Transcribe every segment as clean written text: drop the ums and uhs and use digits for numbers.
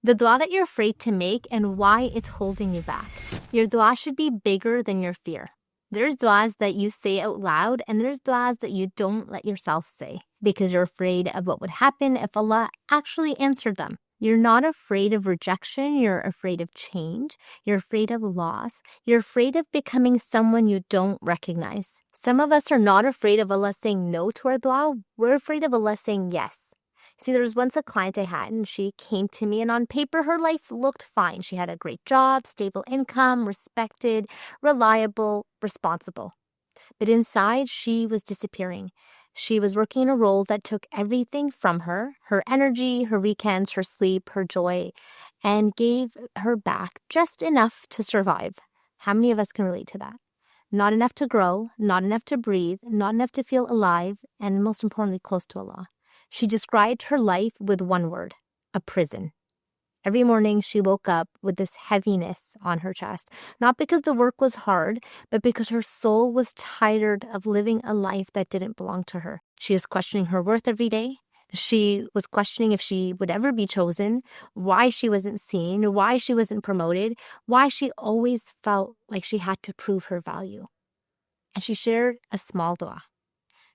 The dua that you're afraid to make and why it's holding you back. Your dua should be bigger than your fear. There's duas that you say out loud and there's duas that you don't let yourself say because you're afraid of what would happen if Allah actually answered them. You're not afraid of rejection. You're afraid of change. You're afraid of loss. You're afraid of becoming someone you don't recognize. Some of us are not afraid of Allah saying no to our dua. We're afraid of Allah saying yes. See, there was once a client I had and she came to me and on paper, her life looked fine. She had a great job, stable income, respected, reliable, responsible. But inside, she was disappearing. She was working in a role that took everything from her energy, her weekends, her sleep, her joy, and gave her back just enough to survive. How many of us can relate to that? Not enough to grow, not enough to breathe, not enough to feel alive, and most importantly, close to Allah. She described her life with one word, a prison. Every morning she woke up with this heaviness on her chest, not because the work was hard, but because her soul was tired of living a life that didn't belong to her. She was questioning her worth every day. She was questioning if she would ever be chosen, why she wasn't seen, why she wasn't promoted, why she always felt like she had to prove her value. And she shared a small dua.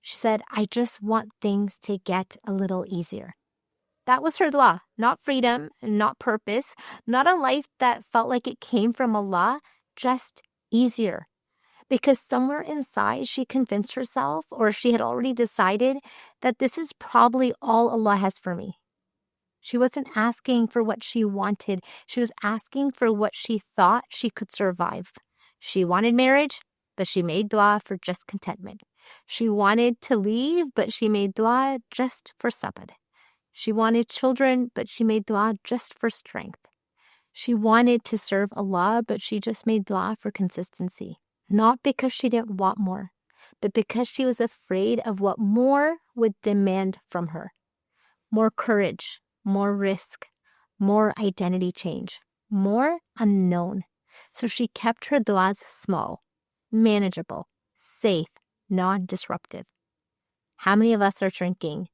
She said, I just want things to get a little easier. That was her dua, not freedom, not purpose, not a life that felt like it came from Allah, just easier. Because somewhere inside, she convinced herself, or she had already decided, that this is probably all Allah has for me. She wasn't asking for what she wanted. She was asking for what she thought she could survive. She wanted marriage, but she made dua for just contentment. She wanted to leave, but she made dua just for sabr. She wanted children, but she made dua just for strength. She wanted to serve Allah, but she just made dua for consistency. Not because she didn't want more, but because she was afraid of what more would demand from her. More courage, more risk, more identity change, more unknown. So she kept her duas small, manageable, safe, non-disruptive. How many of us are shrinking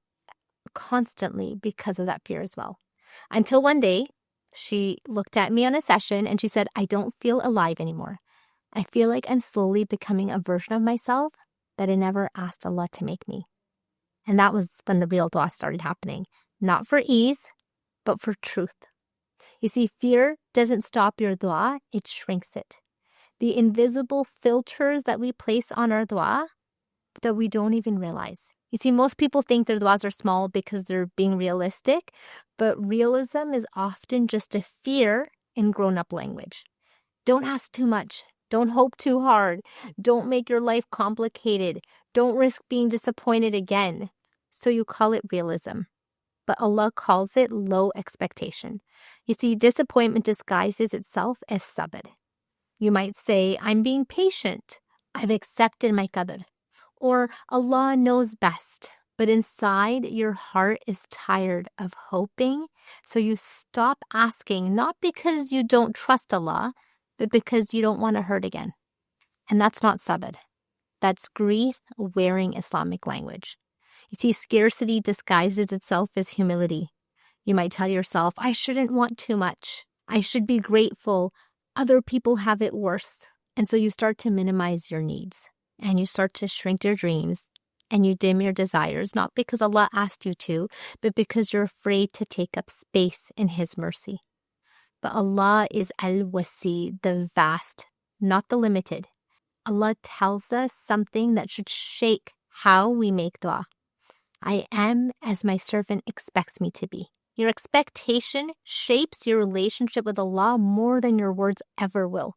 constantly because of that fear as well? Until one day, she looked at me on a session and she said, I don't feel alive anymore. I feel like I'm slowly becoming a version of myself that I never asked Allah to make me. And that was when the real dua started happening. Not for ease, but for truth. You see, fear doesn't stop your dua, it shrinks it. The invisible filters that we place on our dua that we don't even realize. You see, most people think their duas are small because they're being realistic, but realism is often just a fear in grown-up language. Don't ask too much. Don't hope too hard. Don't make your life complicated. Don't risk being disappointed again. So you call it realism. But Allah calls it low expectation. You see, disappointment disguises itself as sabr. You might say, I'm being patient. I've accepted my qadr. Or Allah knows best. But inside, your heart is tired of hoping. So you stop asking, not because you don't trust Allah, but because you don't want to hurt again. And that's not sabr. That's grief wearing Islamic language. You see, scarcity disguises itself as humility. You might tell yourself, I shouldn't want too much. I should be grateful. Other people have it worse. And so you start to minimize your needs. And you start to shrink your dreams. And you dim your desires, not because Allah asked you to, but because you're afraid to take up space in His mercy. But Allah is Al-Wasi, the vast, not the limited. Allah tells us something that should shake how we make dua. I am as my servant expects me to be. Your expectation shapes your relationship with Allah more than your words ever will.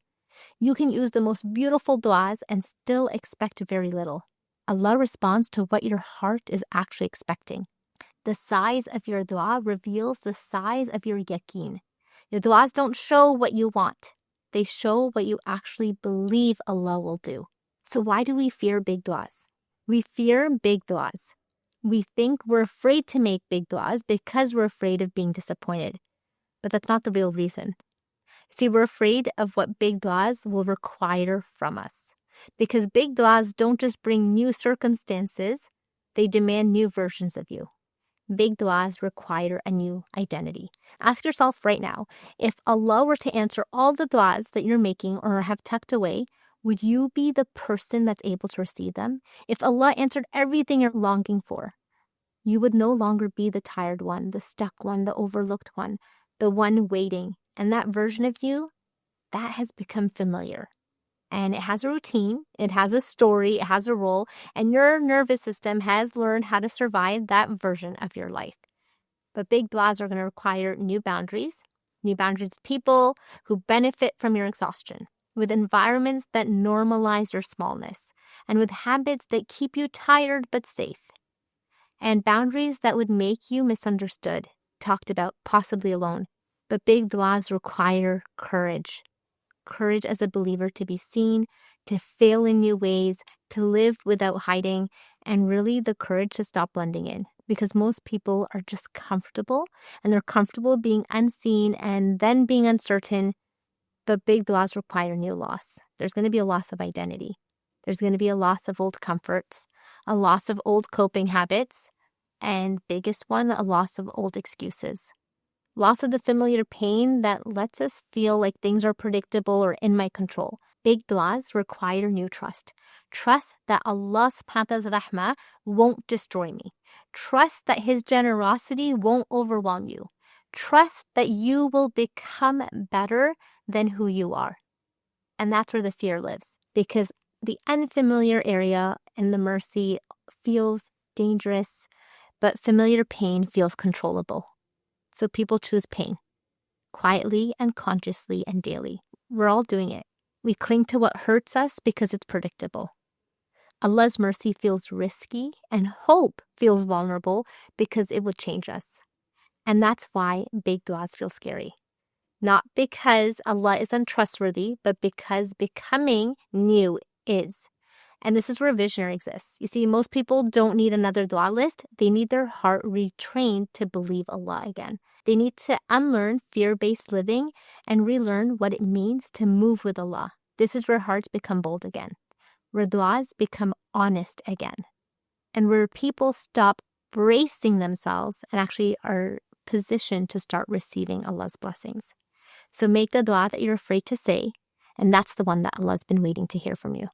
You can use the most beautiful duas and still expect very little. Allah responds to what your heart is actually expecting. The size of your dua reveals the size of your yaqeen. Your duas don't show what you want. They show what you actually believe Allah will do. So why do we fear big duas? We fear big duas. We think we're afraid to make big duas because we're afraid of being disappointed. But that's not the real reason. See, we're afraid of what big duas will require from us. Because big duas don't just bring new circumstances, they demand new versions of you. Big du'as require a new identity. Ask yourself right now, if Allah were to answer all the du'as that you're making or have tucked away, would you be the person that's able to receive them? If Allah answered everything you're longing for, you would no longer be the tired one, the stuck one, the overlooked one, the one waiting. And that version of you, that has become familiar. And it has a routine, it has a story, it has a role, and your nervous system has learned how to survive that version of your life. But big du'as are going to require new boundaries with people who benefit from your exhaustion, with environments that normalize your smallness, and with habits that keep you tired but safe. And boundaries that would make you misunderstood, talked about, possibly alone. But big du'as require courage. Courage as a believer to be seen, to fail in new ways, to live without hiding, and really the courage to stop blending in. Because most people are just comfortable, and they're comfortable being unseen and then being uncertain. But big du'as require new loss. There's going to be a loss of identity. There's going to be a loss of old comforts, a loss of old coping habits, and biggest one, a loss of old excuses. Loss of the familiar pain that lets us feel like things are predictable or in my control. Big du'as require new trust. Trust that Allah subhanahu wa ta'ala's rahmah won't destroy me. Trust that His generosity won't overwhelm you. Trust that you will become better than who you are. And that's where the fear lives, because the unfamiliar area and the mercy feels dangerous, but familiar pain feels controllable. So people choose pain, quietly and consciously and daily. We're all doing it. We cling to what hurts us because it's predictable. Allah's mercy feels risky and hope feels vulnerable because it would change us. And that's why big du'as feel scary. Not because Allah is untrustworthy, but because becoming new is. And this is where Visionaire exists. You see, most people don't need another dua list. They need their heart retrained to believe Allah again. They need to unlearn fear-based living and relearn what it means to move with Allah. This is where hearts become bold again, where duas become honest again, and where people stop bracing themselves and actually are positioned to start receiving Allah's blessings. So make the dua that you're afraid to say, and that's the one that Allah's been waiting to hear from you.